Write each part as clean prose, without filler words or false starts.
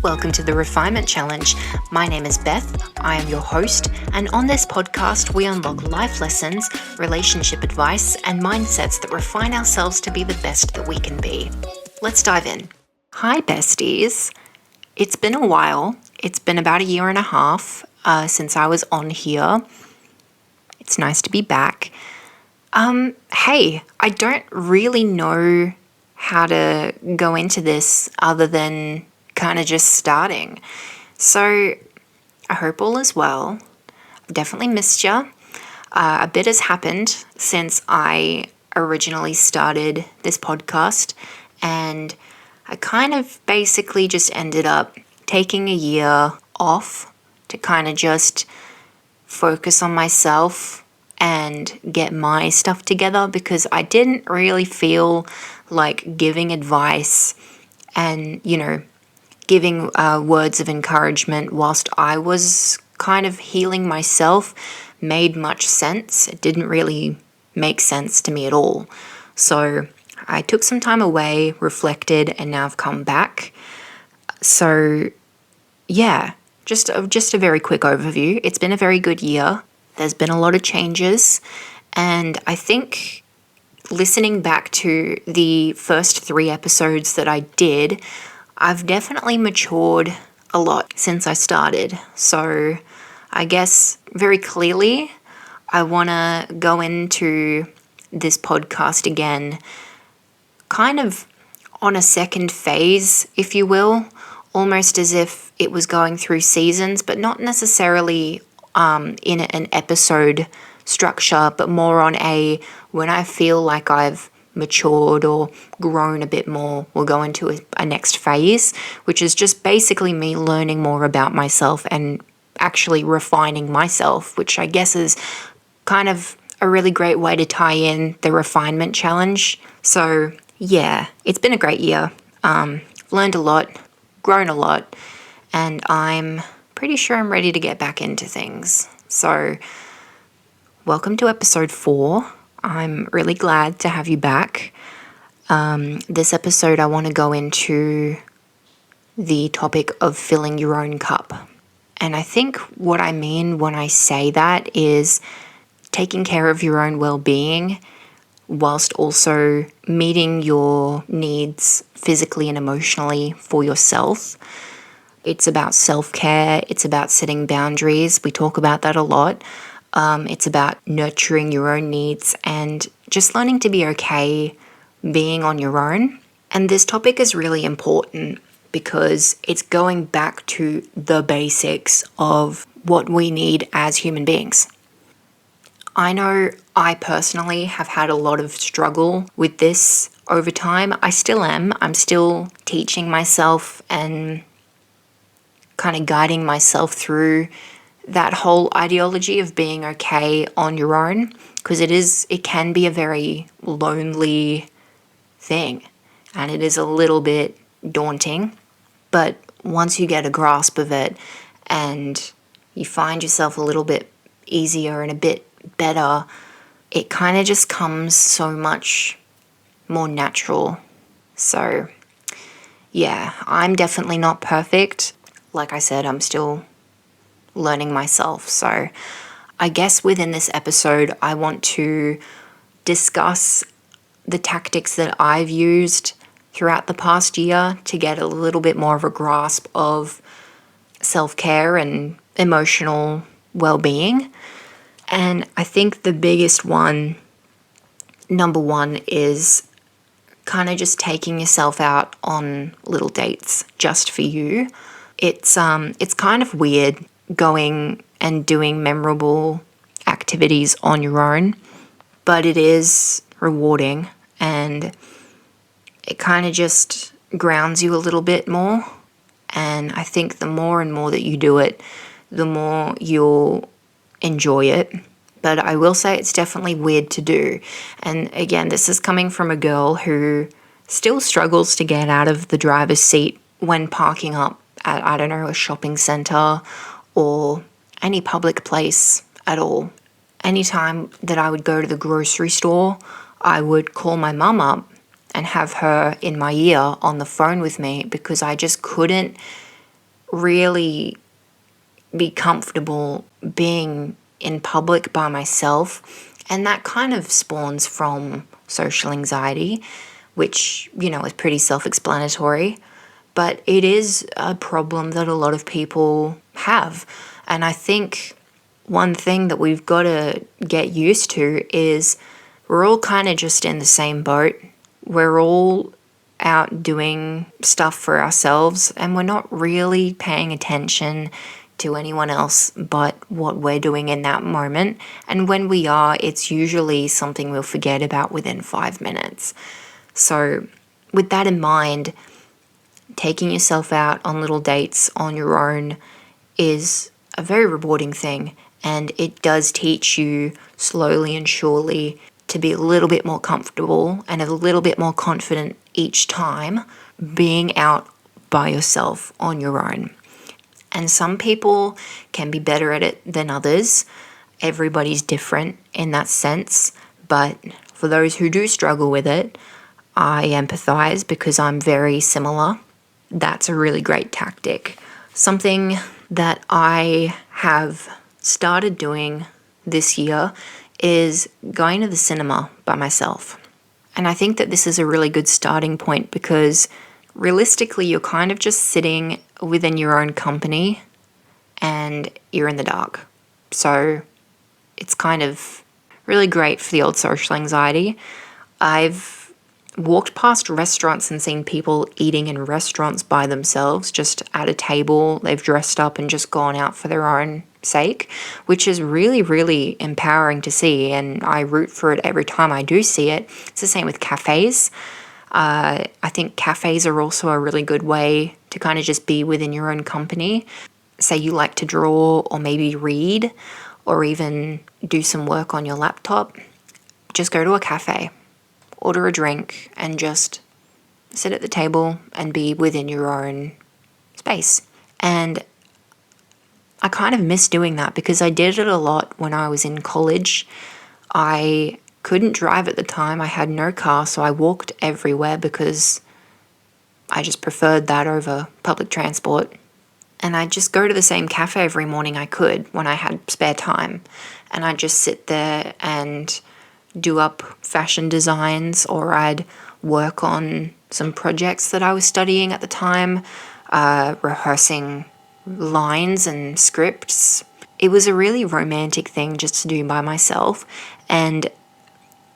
Welcome to the Refinement Challenge. My name is Beth, I am your host, and on this podcast we unlock life lessons, relationship advice, and mindsets that refine ourselves to be the best that we can be. Let's dive in. Hi besties. It's been a while. It's been about a year and a half since I was on here. It's nice to be back. Hey, I don't really know how to go into this other than kind of just starting. So I hope all is well. I've definitely missed you. A bit has happened since I originally started this podcast, and I kind of basically just ended up taking a year off to kind of just focus on myself and get my stuff together, because I didn't really feel like giving advice and, giving words of encouragement whilst I was kind of healing myself made much sense. It didn't really make sense to me at all. So I took some time away, reflected, and now I've come back. So yeah, just a very quick overview. It's been a very good year. There's been a lot of changes, and I think listening back to the first 3 episodes that I did, I've definitely matured a lot since I started. So I guess very clearly I want to go into this podcast again kind of on a second phase, if you will, almost as if it was going through seasons, but not necessarily in an episode structure, but more on when I feel like I've matured or grown a bit more, we'll go into a next phase, which is just basically me learning more about myself and actually refining myself, which I guess is kind of a really great way to tie in the refinement challenge. So yeah, it's been a great year. Learned a lot, grown a lot, and I'm pretty sure I'm ready to get back into things. So welcome to episode 4. I'm really glad to have you back. This episode I want to go into the topic of filling your own cup. And I think what I mean when I say that is taking care of your own well-being whilst also meeting your needs physically and emotionally for yourself. It's about self-care. It's about setting boundaries. We talk about that a lot. It's about nurturing your own needs and just learning to be okay being on your own. And this topic is really important because it's going back to the basics of what we need as human beings. I know I personally have had a lot of struggle with this over time. I still am. I'm still teaching myself and kind of guiding myself through that whole ideology of being okay on your own, because it can be a very lonely thing and it is a little bit daunting. But once you get a grasp of it and you find yourself a little bit easier and a bit better, it kind of just comes so much more natural. So yeah, I'm definitely not perfect. Like I said, I'm still learning myself. So I guess within this episode, I want to discuss the tactics that I've used throughout the past year to get a little bit more of a grasp of self-care and emotional well-being. And I think the biggest one, number one, is kind of just taking yourself out on little dates just for you. It's kind of weird going and doing memorable activities on your own, but it is rewarding and it kind of just grounds you a little bit more. And I think the more and more that you do it, the more you'll enjoy it. But I will say it's definitely weird to do. And again, this is coming from a girl who still struggles to get out of the driver's seat when parking up at, I don't know, a shopping centre or any public place at all. Anytime that I would go to the grocery store, I would call my mum up and have her in my ear on the phone with me because I just couldn't really be comfortable being in public by myself. And that kind of spawns from social anxiety, which, is pretty self-explanatory. But it is a problem that a lot of people have. And I think one thing that we've got to get used to is we're all kind of just in the same boat. We're all out doing stuff for ourselves, and we're not really paying attention to anyone else but what we're doing in that moment. And when we are, it's usually something we'll forget about within 5 minutes. So with that in mind, taking yourself out on little dates on your own is a very rewarding thing, and it does teach you slowly and surely to be a little bit more comfortable and a little bit more confident each time being out by yourself on your own. And some people can be better at it than others. Everybody's different in that sense, but for those who do struggle with it, I empathize because I'm very similar. That's a really great tactic. Something that I have started doing this year is going to the cinema by myself. And I think that this is a really good starting point because realistically, you're kind of just sitting within your own company and you're in the dark. So it's kind of really great for the old social anxiety. I've walked past restaurants and seen people eating in restaurants by themselves, just at a table. They've dressed up and just gone out for their own sake, which is really, really empowering to see. And I root for it every time I do see it. It's the same with cafes. I think cafes are also a really good way to kind of just be within your own company. Say you like to draw or maybe read or even do some work on your laptop. Just go to a cafe, order a drink, and just sit at the table and be within your own space. And I kind of miss doing that because I did it a lot when I was in college. I couldn't drive at the time. I had no car, so I walked everywhere because I just preferred that over public transport. And I'd just go to the same cafe every morning I could when I had spare time. And I'd just sit there and do up fashion designs, or I'd work on some projects that I was studying at the time, rehearsing lines and scripts. It was a really romantic thing just to do by myself. And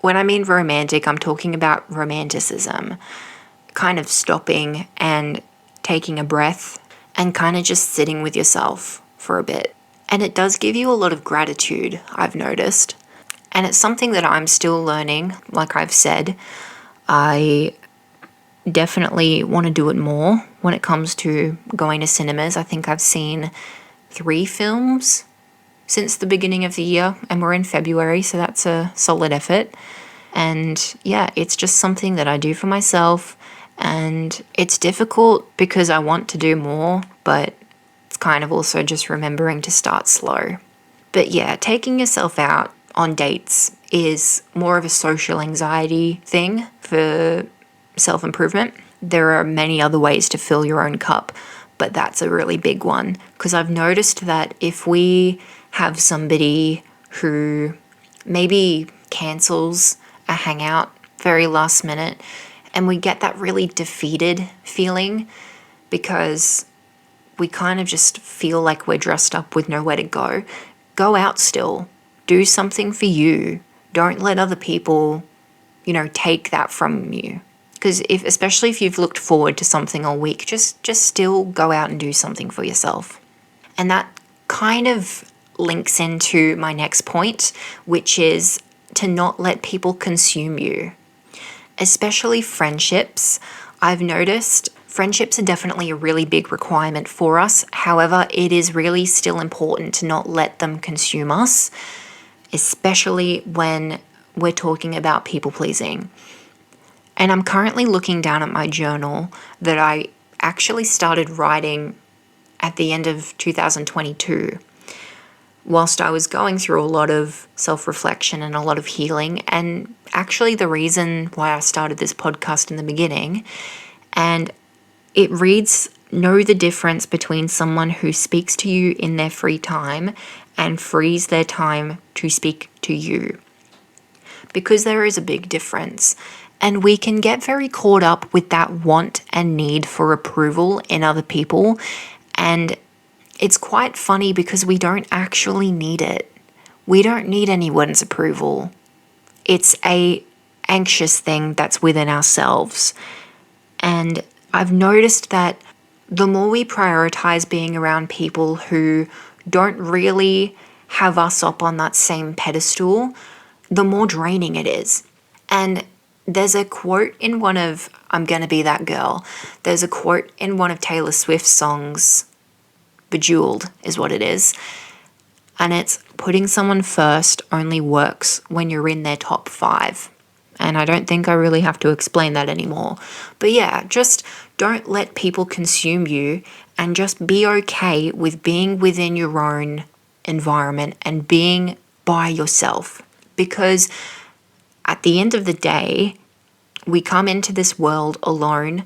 when I mean romantic, I'm talking about romanticism, kind of stopping and taking a breath and kind of just sitting with yourself for a bit. And it does give you a lot of gratitude, I've noticed. And it's something that I'm still learning, like I've said. I definitely want to do it more when it comes to going to cinemas. I think I've seen 3 films since the beginning of the year, and we're in February, so that's a solid effort. And yeah, it's just something that I do for myself, and it's difficult because I want to do more, but it's kind of also just remembering to start slow. But yeah, taking yourself out on dates is more of a social anxiety thing for self-improvement. There are many other ways to fill your own cup, but that's a really big one because I've noticed that if we have somebody who maybe cancels a hangout very last minute and we get that really defeated feeling because we kind of just feel like we're dressed up with nowhere to go, go out still. Do something for you. Don't let other people, take that from you. Because especially if you've looked forward to something all week, just still go out and do something for yourself. And that kind of links into my next point, which is to not let people consume you. Especially friendships. I've noticed friendships are definitely a really big requirement for us. However, it is really still important to not let them consume us, especially when we're talking about people pleasing. And I'm currently looking down at my journal that I actually started writing at the end of 2022, whilst I was going through a lot of self-reflection and a lot of healing, and actually the reason why I started this podcast in the beginning. And it reads know the difference between someone who speaks to you in their free time and frees their time to speak to you. Because there is a big difference. And we can get very caught up with that want and need for approval in other people. And it's quite funny because we don't actually need it. We don't need anyone's approval. It's a anxious thing that's within ourselves. And I've noticed that the more we prioritize being around people who don't really have us up on that same pedestal, the more draining it is. And there's a quote in one of I'm Gonna Be That Girl. There's a quote in one of Taylor Swift's songs, Bejeweled is what it is. And it's putting someone first only works when you're in their top 5. And I don't think I really have to explain that anymore. But yeah, just don't let people consume you and just be okay with being within your own environment and being by yourself. Because at the end of the day, we come into this world alone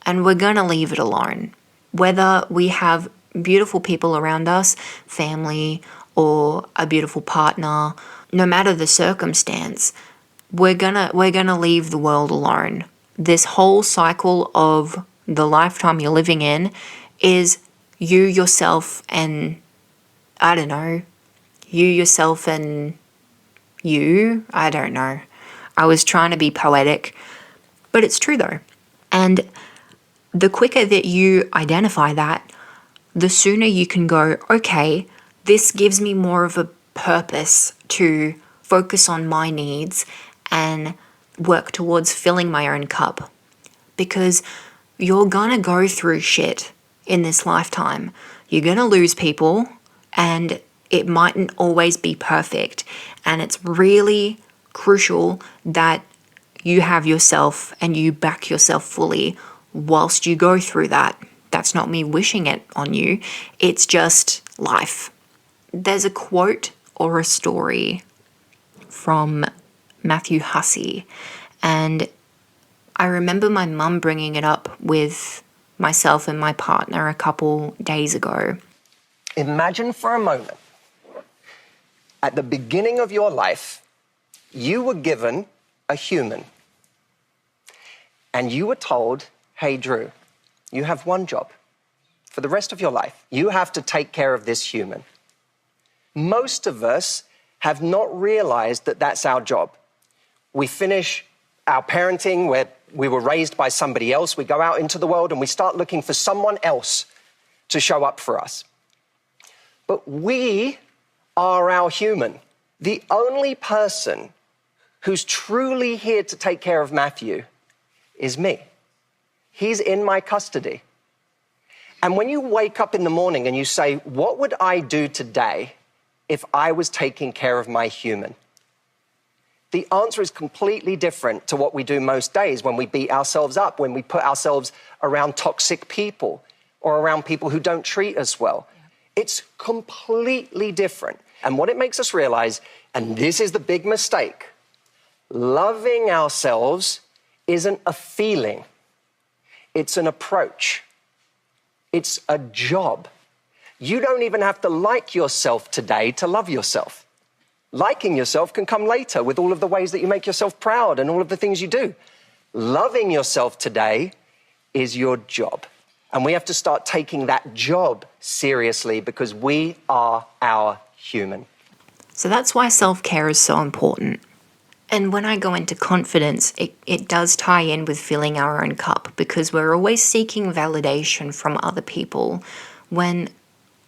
and we're going to leave it alone. Whether we have beautiful people around us, family, or a beautiful partner, no matter the circumstance, we're gonna leave the world alone. This whole cycle of the lifetime you're living in is you, yourself, and I don't know, you, yourself, and you. I don't know. I was trying to be poetic, but it's true though. And the quicker that you identify that, the sooner you can go, okay, this gives me more of a purpose to focus on my needs and work towards filling my own cup. Because you're gonna go through shit in this lifetime. You're gonna lose people and it mightn't always be perfect. And it's really crucial that you have yourself and you back yourself fully whilst you go through that. That's not me wishing it on you. It's just life. There's a quote or a story from Matthew Husseyin, and I remember my mum bringing it up with myself and my partner a couple days ago. Imagine for a moment, at the beginning of your life, you were given a human, and you were told, hey, Drew, you have one job. For the rest of your life, you have to take care of this human. Most of us have not realized that that's our job. We finish our parenting where we were raised by somebody else. We go out into the world and we start looking for someone else to show up for us. But we are our human. The only person who's truly here to take care of Matthew is me. He's in my custody. And when you wake up in the morning and you say, what would I do today if I was taking care of my human? The answer is completely different to what we do most days when we beat ourselves up, when we put ourselves around toxic people or around people who don't treat us well. It's completely different. And what it makes us realize, and this is the big mistake, loving ourselves isn't a feeling. It's an approach. It's a job. You don't even have to like yourself today to love yourself. Liking yourself can come later with all of the ways that you make yourself proud and all of the things you do. Loving yourself today is your job. And we have to start taking that job seriously because we are our human. So that's why self-care is so important. And when I go into confidence, it does tie in with filling our own cup because we're always seeking validation from other people when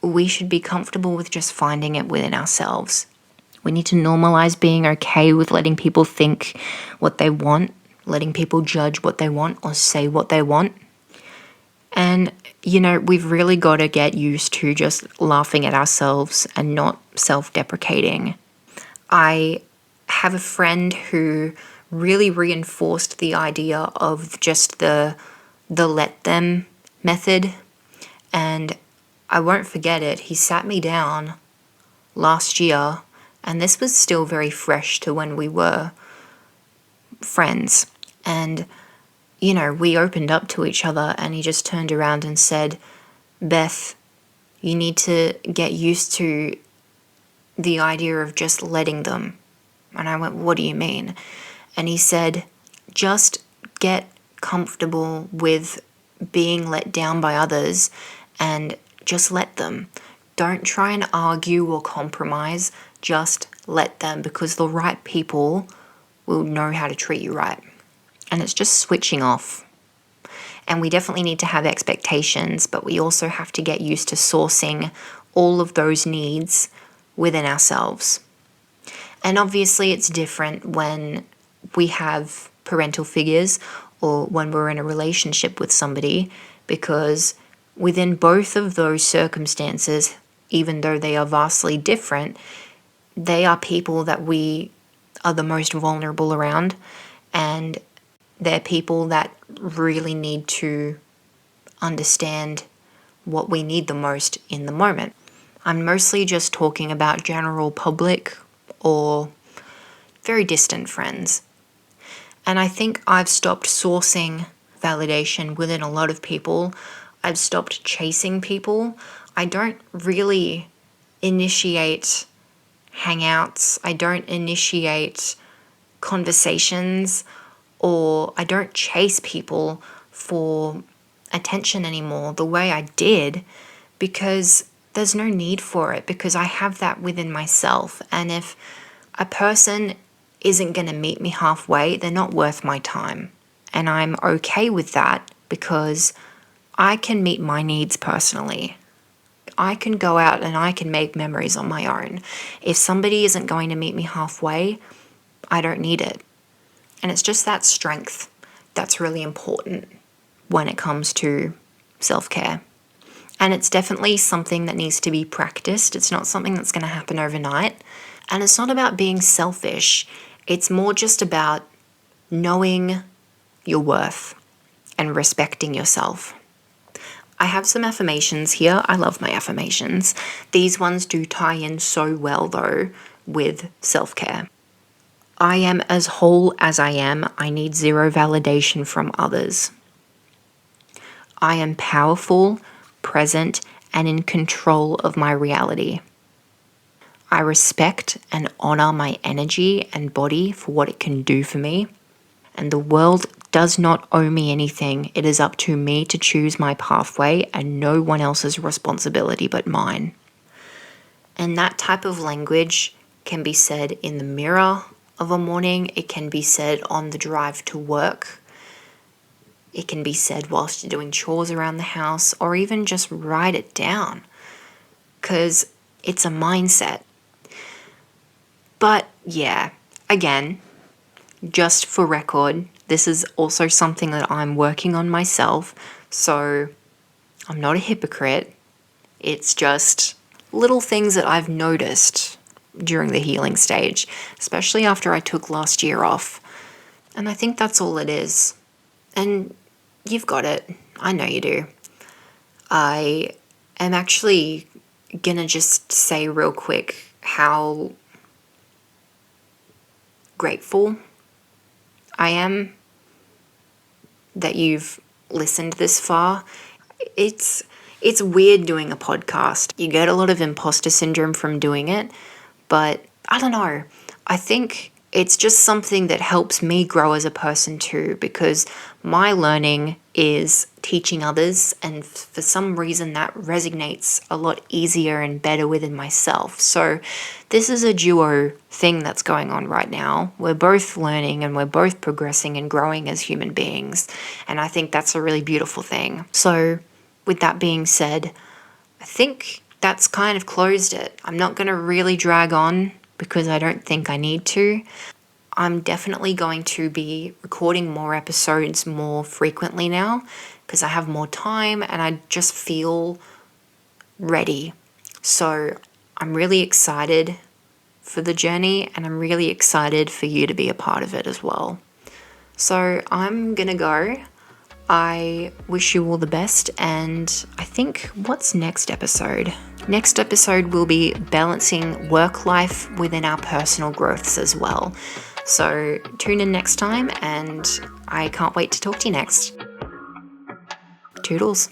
we should be comfortable with just finding it within ourselves. We need to normalize being okay with letting people think what they want, letting people judge what they want or say what they want. And, you know, we've really got to get used to just laughing at ourselves and not self-deprecating. I have a friend who really reinforced the idea of just the let them method. And I won't forget it. He sat me down last year, and this was still very fresh to when we were friends. And we opened up to each other, and he just turned around and said, Beth, you need to get used to the idea of just letting them. And I went, what do you mean? And he said, just get comfortable with being let down by others and just let them. Don't try and argue or compromise. Just let them, because the right people will know how to treat you right. And it's just switching off. And we definitely need to have expectations, but we also have to get used to sourcing all of those needs within ourselves. And obviously it's different when we have parental figures or when we're in a relationship with somebody, because within both of those circumstances, even though they are vastly different, they are people that we are the most vulnerable around, and they're people that really need to understand what we need the most in the moment. I'm mostly just talking about general public or very distant friends. And I think I've stopped sourcing validation within a lot of people. I've stopped chasing people. I don't really initiate hangouts. I don't initiate conversations, or I don't chase people for attention anymore the way I did, because there's no need for it, because I have that within myself. And if a person isn't going to meet me halfway, they're not worth my time. And I'm okay with that, because I can meet my needs personally. I can go out and I can make memories on my own. If somebody isn't going to meet me halfway, I don't need it. And it's just that strength that's really important when it comes to self-care. And it's definitely something that needs to be practiced. It's not something that's going to happen overnight. And it's not about being selfish. It's more just about knowing your worth and respecting yourself. I have some affirmations here. I love my affirmations. These ones do tie in so well, though, with self-care. I am as whole as I am. I need zero validation from others. I am powerful, present, and in control of my reality. I respect and honor my energy and body for what it can do for me. And the world does not owe me anything. It is up to me to choose my pathway, and no one else's responsibility but mine. And that type of language can be said in the mirror of a morning. It can be said on the drive to work. It can be said whilst you're doing chores around the house, or even just write it down, because it's a mindset. But yeah, again, just for record, this is also something that I'm working on myself, so I'm not a hypocrite. It's just little things that I've noticed during the healing stage, especially after I took last year off. And I think that's all it is. And you've got it. I know you do. I am actually gonna just say real quick how grateful I am that you've listened this far. It's weird doing a podcast. You get a lot of imposter syndrome from doing it, but I don't know. I think it's just something that helps me grow as a person too, because my learning is teaching others, and for some reason that resonates a lot easier and better within myself. So this is a duo thing that's going on right now. We're both learning and we're both progressing and growing as human beings, and I think that's a really beautiful thing. So with that being said, I think that's kind of closed it. I'm not going to really drag on because I don't think I need to. I'm definitely going to be recording more episodes more frequently now, because I have more time and I just feel ready. So I'm really excited for the journey, and I'm really excited for you to be a part of it as well. So I'm gonna go. I wish you all the best, and I think what's next episode? Next episode will be balancing work life within our personal growths as well. So tune in next time, and I can't wait to talk to you next. Toodles.